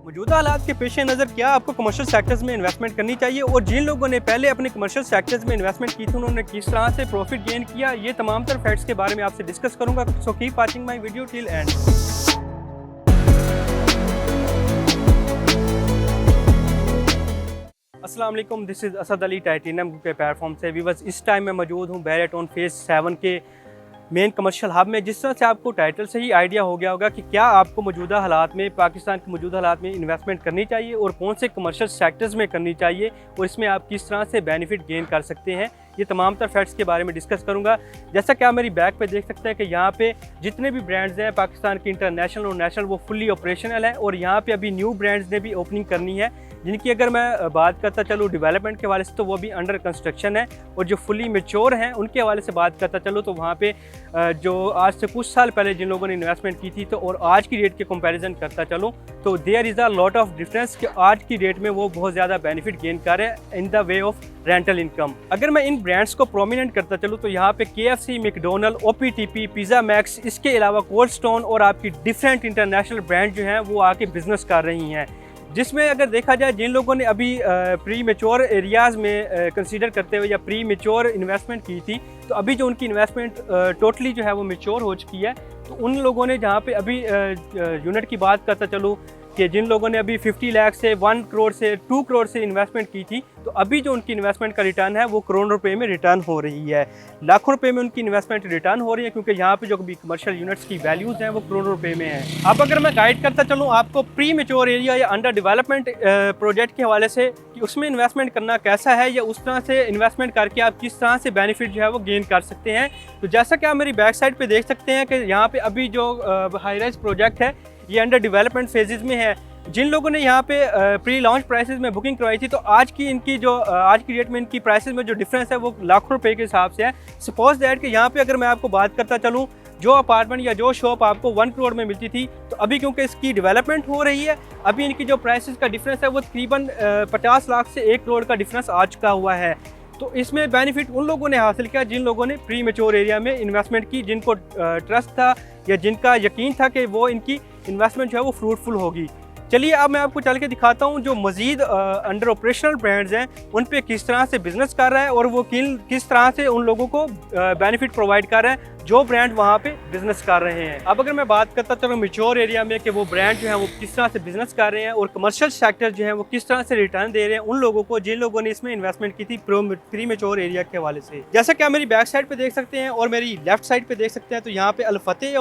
मौजूदा हालात के पेश नज़र क्या आपको कमर्शियल सेक्टर्स में इन्वेस्टमेंट करनी चाहिए और जिन लोगों ने पहले अपने कमर्शियल सेक्टर्स में इन्वेस्टमेंट की थी उन्होंने किस तरह से प्रॉफिट गेन किया, ये तमाम तर फैक्ट्स के बारे में आपसे डिस्कस करूंगा। So keep watching my video till and. अस्सलाम वालेकुम, this is Asad Ali titanium के प्लेटफॉर्म से व्यूअर्स। इस टाइम मैं मौजूद हूँ बैरियट फेज 7 के मेन कमर्शियल हब में। जिस तरह से आपको टाइटल से ही आइडिया हो गया होगा कि क्या आपको मौजूदा हालात में, पाकिस्तान के मौजूदा हालात में इन्वेस्टमेंट करनी चाहिए और कौन से कमर्शियल सेक्टर्स में करनी चाहिए और इसमें आप किस तरह से बेनिफिट गेन कर सकते हैं, ये तमाम तर फैक्ट्स के बारे में डिस्कस करूंगा। जैसा कि आप मेरी बैक पे देख सकते हैं कि यहाँ पे जितने भी ब्रांड्स हैं पाकिस्तान के इंटरनेशनल और नेशनल वो फुल्ली ऑपरेशनल है और यहाँ पे अभी न्यू ब्रांड्स ने भी ओपनिंग करनी है, जिनकी अगर मैं बात करता चलूँ डेवलपमेंट के हवाले से तो वो भी अंडर कंस्ट्रक्शन है। और जो फुली मेच्योर हैं उनके हवाले से बात करता चलो तो वहाँ पे जो आज से कुछ साल पहले जिन लोगों ने इन्वेस्टमेंट की थी तो और आज की रेट के कंपैरिजन करता चलूँ तो there is a lot of difference कि आज की रेट में वो बहुत ज़्यादा बेनिफिट गेन कर रहे हैं in the way of rental income. अगर मैं इन ब्रांड्स को प्रोमिनेंट करता चलूँ तो यहाँ पे KFC, McDonald, OPTP, pizza max, इसके अलावा कोल्ड स्टोन और आपकी डिफरेंट इंटरनेशनल ब्रांड जो हैं वो आके बिजनेस कर रही हैं। जिसमें अगर देखा जाए जिन लोगों ने अभी प्री मेच्योर एरियाज़ में कंसीडर करते हुए या प्री मेच्योर इन्वेस्टमेंट की थी तो अभी जो उनकी इन्वेस्टमेंट टोटली जो है वो मेच्योर हो चुकी है। तो उन लोगों ने जहाँ पे अभी यूनिट की बात करता चलूँ कि जिन लोगों ने अभी 50 लाख से 1 करोड़ से 2 करोड़ से इन्वेस्टमेंट की थी तो अभी जो उनकी इन्वेस्टमेंट का रिटर्न है वो करोड़ रुपए में रिटर्न हो रही है, लाखों रुपए में उनकी इन्वेस्टमेंट रिटर्न हो रही है, क्योंकि यहाँ पे जो भी कमर्शियल यूनिट्स की वैल्यूज़ हैं वो करोड़ रुपए में है। अब अगर मैं गाइड करता चलूँ आपको प्री मेच्योर एरिया या अंडर डेवलपमेंट प्रोजेक्ट के हवाले से कि उसमें इन्वेस्टमेंट करना कैसा है या उस तरह से इन्वेस्टमेंट करके आप किस तरह से बेनिफिट जो है वो गेन कर सकते हैं। तो जैसा कि आप मेरी बैक साइड पर देख सकते हैं कि यहाँ पर अभी जो हाई राइज प्रोजेक्ट है ये अंडर डेवलपमेंट फेजेज़ में है। जिन लोगों ने यहाँ पे प्री लॉन्च प्राइसेस में बुकिंग करवाई थी तो आज की इनकी जो आज की डेट में इनकी प्राइसेस में जो डिफरेंस है वो लाखों रुपए के हिसाब से है। सपोज दैट कि यहाँ पे अगर मैं आपको बात करता चलूँ जो अपार्टमेंट या जो शॉप आपको 1 करोड़ में मिलती थी तो अभी क्योंकि इसकी डेवलपमेंट हो रही है अभी इनकी जो प्राइसेस का डिफरेंस है वो तकरीबन 50 लाख से 1 करोड़ का डिफरेंस आ चुका हुआ है। तो इसमें बेनिफिट उन लोगों ने हासिल किया जिन लोगों ने प्री मेच्योर एरिया में इन्वेस्टमेंट की, जिनको ट्रस्ट था या जिनका यकीन था कि वो इनकी इन्वेस्टमेंट जो है वो फ्रूटफुल होगी। चलिए अब मैं आपको चल के दिखाता हूँ जो मज़ीद अंडर ऑपरेशनल ब्रांड्स हैं उन पे किस तरह से बिजनेस कर रहा है और वो किस तरह से उन लोगों को बेनिफिट प्रोवाइड कर रहा है जो ब्रांड वहाँ पे बिजनेस कर रहे हैं। अब अगर मैं बात करता चलूँ मेच्योर एरिया में कि वो ब्रांड जो है वो किस तरह से बिजनेस कर रहे हैं और कमर्शियल सेक्टर जो है वो किस तरह से रिटर्न दे रहे हैं उन लोगों को जिन लोगों ने इसमें इन्वेस्टमेंट की थी प्री मेच्योर एरिया के हवाले से। जैसा कि आप मेरी बैक साइड पे देख सकते हैं और मेरी लेफ्ट साइड पे देख सकते हैं तो यहाँ पे अल फतेह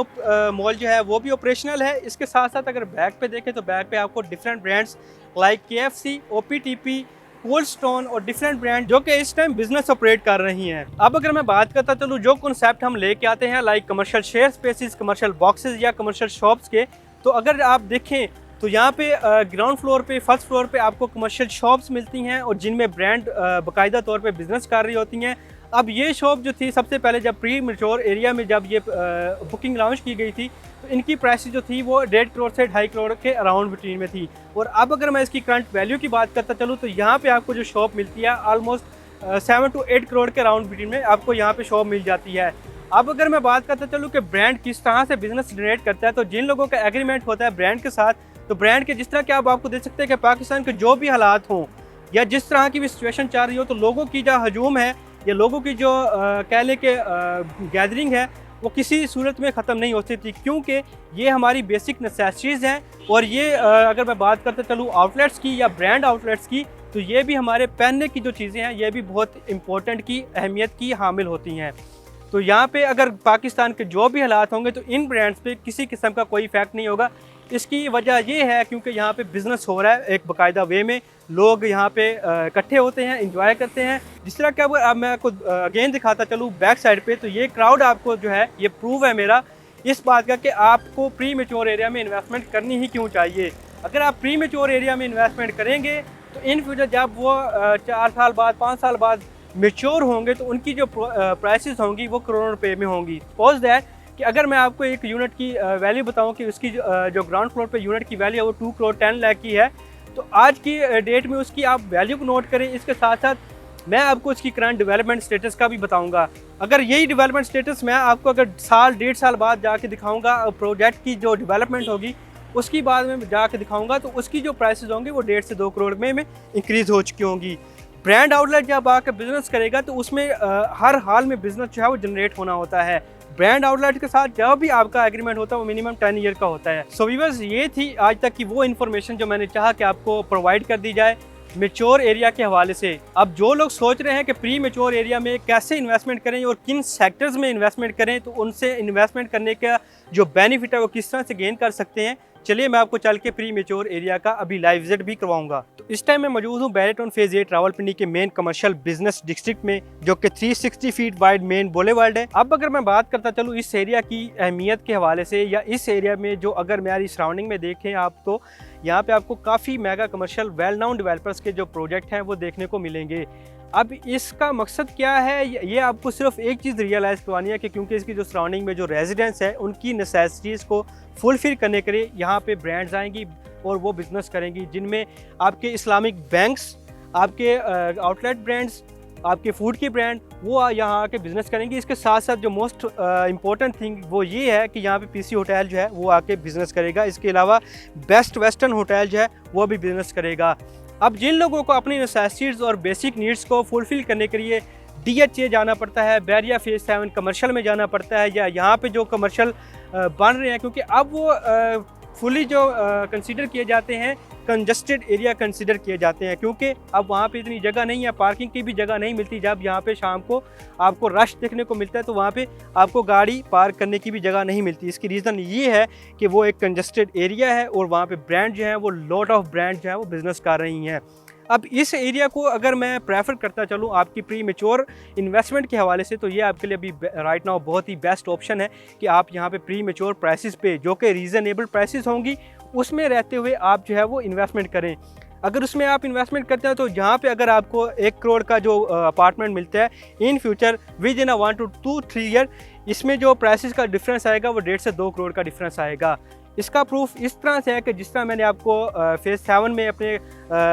मॉल जो है वो भी ऑपरेशनल है। इसके साथ साथ अगर बैक पे देखें तो बैक पे आपको different brands like KFC, OPTP, cold stone और डिफरेंट ब्रांड जो कि इस टाइम बिजनेस ऑपरेट कर रही हैं। अब अगर मैं बात करता चलूँ जो कॉन्सेप्ट हम लेके आते हैं like commercial share spaces, commercial boxes या कमर्शियल शॉप्स के, तो अगर आप देखें तो यहाँ पे ग्राउंड फ्लोर पे, फर्स्ट फ्लोर पे आपको कमर्शियल शॉप्स मिलती हैं और जिनमें ब्रांड बाकायदा तौर पे बिजनेस कर रही होती हैं। अब ये शॉप जो थी सबसे पहले जब प्री मेच्योर एरिया में जब ये बुकिंग लॉन्च की गई थी तो इनकी प्राइस जो थी वो 1.5 करोड़ से 2.5 करोड़ के अराउंड बिटवीन में थी। और अब अगर मैं इसकी करंट वैल्यू की बात करता चलूँ तो यहाँ पे आपको जो शॉप मिलती है ऑलमोस्ट 7 to 8 करोड़ के अराउंड बिटवीन में आपको यहाँ पे शॉप मिल जाती है। अब अगर मैं बात करता चलूँ कि ब्रांड किस तरह से बिजनेस जनरेट करता है तो जिन लोगों का एग्रीमेंट होता है ब्रांड के साथ तो ब्रांड के जिस तरह के आप आपको देख सकते हैं कि पाकिस्तान के जो भी हालात हों या जिस तरह की भी सिचुएशन चल रही हो तो लोगों की जो हजूम है या लोगों की जो कह लें कि गैदरिंग है वो किसी सूरत में ख़त्म नहीं हो सकती, क्योंकि ये हमारी बेसिक नेसेसिटीज़ हैं। और ये अगर मैं बात करते चलूँ आउटलेट्स की या ब्रांड आउटलेट्स की तो ये भी हमारे पहनने की जो चीज़ें हैं ये भी बहुत इंपॉर्टेंट की अहमियत की हामिल होती हैं। तो यहाँ पे अगर पाकिस्तान के जो भी हालात होंगे तो इन ब्रांड्स पे किसी किस्म का कोई इफेक्ट नहीं होगा। इसकी वजह ये है क्योंकि यहाँ पे बिज़नेस हो रहा है एक बाकायदा वे में, लोग यहाँ पे इकट्ठे होते हैं, इंजॉय करते हैं। जिस तरह का अब मैं आपको अगेन दिखाता चलूँ बैक साइड पे तो ये क्राउड आपको जो है ये प्रूव है मेरा इस बात का कि आपको प्री मेच्योर एरिया में इन्वेस्टमेंट करनी ही क्यों चाहिए। अगर आप प्री मेच्योर एरिया में इन्वेस्टमेंट करेंगे तो इन फ्यूचर जब वो 4 साल बाद 5 साल बाद मेच्योर होंगे तो उनकी जो प्राइसेस होंगी वो करोड़ों रुपए में होंगी। सपोज दैट कि अगर मैं आपको एक यूनिट की वैल्यू बताऊं कि उसकी जो ग्राउंड फ्लोर पे यूनिट की वैल्यू है वो 2 करोड़ 10 लाख की है तो आज की डेट में उसकी आप वैल्यू को नोट करें। इसके साथ साथ मैं आपको इसकी करंट डेवलपमेंट स्टेटस का भी बताऊंगा। अगर यही डेवलपमेंट स्टेटस मैं आपको अगर साल 1.5 साल बाद जाके दिखाऊंगा प्रोजेक्ट की जो डेवलपमेंट होगी उसकी बाद में जाके दिखाऊंगा, तो उसकी जो प्राइसेस होंगे वो 1.5 से 2 करोड़ में इंक्रीज़ हो चुकी होंगी। ब्रांड आउटलेट जब आकर बिजनेस करेगा तो उसमें हर हाल में बिजनेस जो है वो जनरेट होना होता है। ब्रांड आउटलेट के साथ जब भी आपका एग्रीमेंट होता है वो मिनिमम 10 ईयर का होता है। सो व्यूअर्स, ये थी आज तक की वो इन्फॉर्मेशन जो मैंने चाहा कि आपको प्रोवाइड कर दी जाए मेच्योर एरिया के हवाले से। अब जो लोग सोच रहे हैं कि प्री मेच्योर एरिया में कैसे इन्वेस्टमेंट करें और किन सेक्टर्स में इन्वेस्टमेंट करें, तो उनसे इन्वेस्टमेंट करने का जो बेनिफिट है वो किस तरह से गेन कर सकते हैं, चलिए मैं आपको चल के प्री मेच्योर एरिया का अभी लाइव विजिट भी करवाऊंगा। तो इस टाइम मैं मौजूद हूँ बैरियट फेज 8 रावलपिंडी के मेन कमर्शियल बिजनेस डिस्ट्रिक्ट में, जो कि 360 फीट वाइड मेन बुलेवार्ड है। अब अगर मैं बात करता चलूँ इस एरिया की अहमियत के हवाले से, या इस एरिया में जो अगर मेरी सराउंडिंग में देखें आप, तो यहाँ पे आपको काफ़ी mega commercial well known developers के जो प्रोजेक्ट हैं वो देखने को मिलेंगे। अब इसका मकसद क्या है, ये आपको सिर्फ एक चीज़ रियलाइज़ करवानी है कि क्योंकि इसकी जो सराउंडिंग में जो रेजिडेंट्स है उनकी नेसेसिटीज़ को फुलफिल करने के लिए यहाँ पे ब्रांड्स आएंगी और वो बिज़नेस करेंगी, जिनमें आपके इस्लामिक बैंक्स, आपके आउटलेट ब्रांड्स, आपके फूड की ब्रांड, वो यहाँ आके बिज़नेस करेंगी। इसके साथ साथ जो मोस्ट इम्पॉर्टेंट थिंग वो ये है कि यहाँ पे पीसी होटल जो है वो आके बिज़नेस करेगा। इसके अलावा बेस्ट वेस्टर्न होटल जो है वो भी बिज़नेस करेगा। अब जिन लोगों को अपनी नेसेसिटीज़ और बेसिक नीड्स को फुलफ़िल करने के लिए DHA जाना पड़ता है, बैरिया फेज 7 कमर्शियल में जाना पड़ता है, या यहाँ पे जो कमर्शियल बन रहे हैं, क्योंकि अब वो फुली जो कंसीडर किए जाते हैं, कंजस्टेड एरिया कंसीडर किए जाते हैं, क्योंकि अब वहाँ पे इतनी जगह नहीं है, पार्किंग की भी जगह नहीं मिलती। जब यहाँ पे शाम को आपको रश देखने को मिलता है तो वहाँ पे आपको गाड़ी पार्क करने की भी जगह नहीं मिलती। इसकी रीज़न ये है कि वो एक कंजस्टेड एरिया है और वहाँ पे ब्रांड जो है वो लॉट ऑफ ब्रांड जो है वो बिज़नेस कर रही हैं। अब इस एरिया को अगर मैं प्रेफर करता चलूँ आपकी प्री मेच्योर इन्वेस्टमेंट के हवाले से, तो ये आपके लिए अभी राइट नाउ बहुत ही बेस्ट ऑप्शन है कि आप यहाँ पे प्री मेच्योर प्राइसेस पे, जो कि रीज़नेबल प्राइसेस होंगी, उसमें रहते हुए आप जो है वो इन्वेस्टमेंट करें। अगर उसमें आप इन्वेस्टमेंट करते हैं तो यहाँ पे अगर आपको 1 करोड़ का जो अपार्टमेंट मिलता है in future with in 1 to 2-3 year, इसमें जो प्राइसेस का डिफरेंस आएगा वो 1.5 से 2 करोड़ का डिफरेंस आएगा। इसका प्रूफ इस तरह से है कि जिस तरह मैंने आपको फेज़ 7 में अपने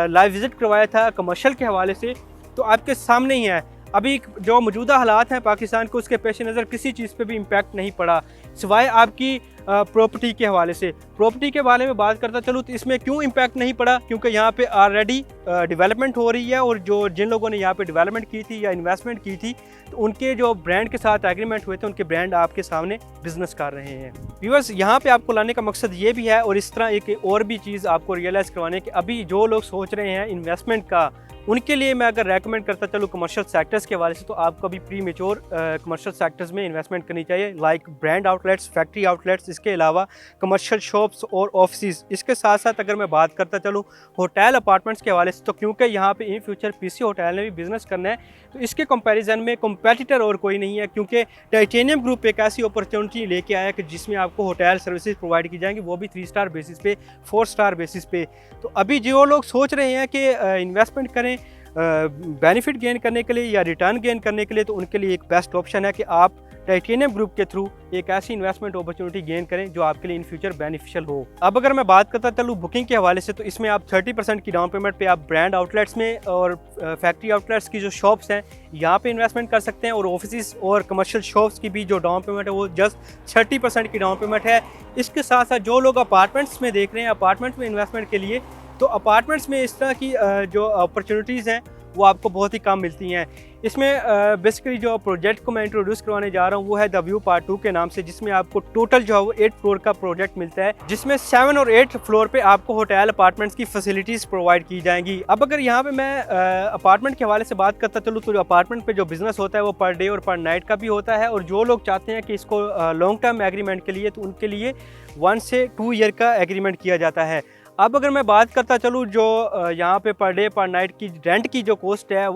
लाइव विज़िट करवाया था कमर्शियल के हवाले से, तो आपके सामने ही है। अभी जो मौजूदा हालात हैं पाकिस्तान को, उसके पेश नज़र किसी चीज़ पे भी इम्पैक्ट नहीं पड़ा सिवाय आपकी प्रॉपर्टी के हवाले से। प्रॉपर्टी के बारे में बात करता चलूँ तो इसमें क्यों इम्पैक्ट नहीं पड़ा, क्योंकि यहाँ पे ऑलरेडी डेवलपमेंट हो रही है, और जो जिन लोगों ने यहाँ पे डेवलपमेंट की थी या इन्वेस्टमेंट की थी, तो उनके जो ब्रांड के साथ एग्रीमेंट हुए थे, उनके ब्रांड आपके सामने बिजनेस कर रहे हैं। व्यूअर्स, यहाँ पे आपको लाने का मकसद ये भी है, और इस तरह एक और भी चीज़ आपको रियलाइज़ करवाने की, अभी जो लोग सोच रहे हैं इन्वेस्टमेंट का, उनके लिए मैं अगर रेकमेंड करता चलूँ कमर्शियल सेक्टर्स के हवाले से, तो आपको अभी प्री मेच्योर कमर्शियल सेक्टर्स में इन्वेस्टमेंट करनी चाहिए, like brand outlets, factory outlets, इसके अलावा कमर्शियल शॉप्स और ऑफिस। इसके साथ साथ अगर मैं बात करता चलूँ होटल अपार्टमेंट्स के हवाले से, तो क्योंकि यहाँ पे इन फ्यूचर पीसी होटल ने भी बिज़नेस करना है, तो इसके कंपैरिजन में कंपेटिटर और कोई नहीं है, क्योंकि टाइटेनियम ग्रुप एक ऐसी अपॉर्चुनिटी लेके आया कि जिसमें आपको होटल सर्विसेज प्रोवाइड की जाएंगी, वो भी 3 स्टार बेसिस पे, 4 स्टार बेसिस पे। तो अभी जो लोग सोच रहे हैं कि इन्वेस्टमेंट करें बेनिफिट गेन करने के लिए या रिटर्न गेन करने के लिए, तो उनके लिए एक बेस्ट ऑप्शन है कि आप टाइटेनियम ग्रुप के थ्रू एक ऐसी इन्वेस्टमेंट अपॉर्चुनिटी गेन करें जो आपके लिए इन फ्यूचर बेनिफिशियल हो। अब अगर मैं बात करता चलूँ बुकिंग के हवाले से, तो इसमें आप 30% की डाउन पेमेंट पे आप ब्रांड आउटलेट्स में और फैक्ट्री आउटलेट्स की जो शॉप्स हैं यहाँ पे इन्वेस्टमेंट कर सकते हैं, और ऑफिस और कमर्शियल शॉप्स की भी जो डाउन पेमेंट है वो जस्ट 30% की डाउन पेमेंट है। इसके साथ साथ जो लोग अपार्टमेंट्स में देख रहे हैं, अपार्टमेंट्स में इन्वेस्टमेंट के लिए, तो अपार्टमेंट्स में इस तरह की जो अपॉर्चुनिटीज़ हैं वो आपको बहुत ही कम मिलती हैं। इसमें बेसिकली जो प्रोजेक्ट को मैं इंट्रोड्यूस करवाने जा रहा हूँ वो है द व्यू पार्ट 2 के नाम से, जिसमें आपको टोटल जो है वो 8 फ्लोर का प्रोजेक्ट मिलता है, जिसमें 7 और 8 फ्लोर पे आपको होटल अपार्टमेंट्स की फैसिलिटीज़ प्रोवाइड की जाएंगी। अब अगर यहाँ पे मैं अपार्टमेंट के हवाले से बात करता चलूँ, तो जो अपार्टमेंट पे जो बिज़नेस होता है वो पर डे और पर नाइट का भी होता है, और जो लोग चाहते हैं कि इसको लॉन्ग टर्म एग्रीमेंट के लिए, तो उनके लिए 1 से 2 ईयर का एग्रीमेंट किया जाता है। अब अगर मैं बात करता चलूँ जो यहाँ पे पर डे पर नाइट की रेंट की जो कॉस्ट है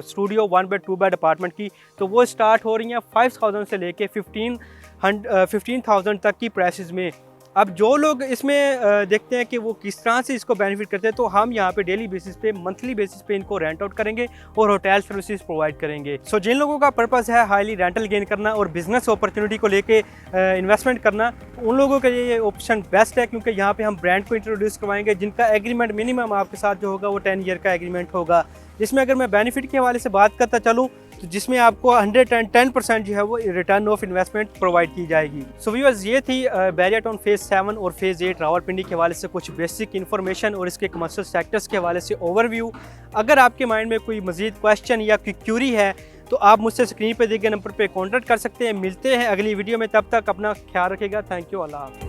स्टूडियो 1 बेड 2 बेड अपार्टमेंट की, तो वो स्टार्ट हो रही हैं 5000 से लेके 15,000 तक की प्राइसेस में। अब जो लोग इसमें देखते हैं कि वो किस तरह से इसको बेनिफिट करते हैं, तो हम यहाँ पे डेली बेसिस पे, मंथली बेसिस पे इनको रेंट आउट करेंगे और होटल सर्विसेज प्रोवाइड करेंगे। सो जिन लोगों का पर्पस है हाईली रेंटल गेन करना और बिजनेस अपॉर्चुनिटी को लेके इन्वेस्टमेंट करना, उन लोगों के लिए ये ऑप्शन बेस्ट है, क्योंकि यहाँ पे हम ब्रांड को इंट्रोड्यूस करवाएंगे जिनका एग्रीमेंट मिनिमम आपके साथ जो होगा वो 10 ईयर का एग्रीमेंट होगा। इसमें अगर मैं बेनिफिट के हवाले से बात करता चलूँ, तो जिसमें आपको 110% जो है वो रिटर्न ऑफ इन्वेस्टमेंट प्रोवाइड की जाएगी। सो व्यूअर्स, ये थी बैरियर टाउन फेज़ 7 और फेज़ 8 रावलपिंडी के हवाले से कुछ बेसिक इन्फॉर्मेशन और इसके कमर्शियल सेक्टर्स के हवाले से ओवरव्यू। अगर आपके माइंड में कोई मज़ीद क्वेश्चन या कोई क्यूरी है तो आप मुझसे स्क्रीन पर दिए गए नंबर पर कॉन्टैक्ट कर सकते हैं। मिलते हैं अगली वीडियो में, तब तक अपना ख्याल रखिएगा। थैंक यू, अल्लाह हाफ़िज़।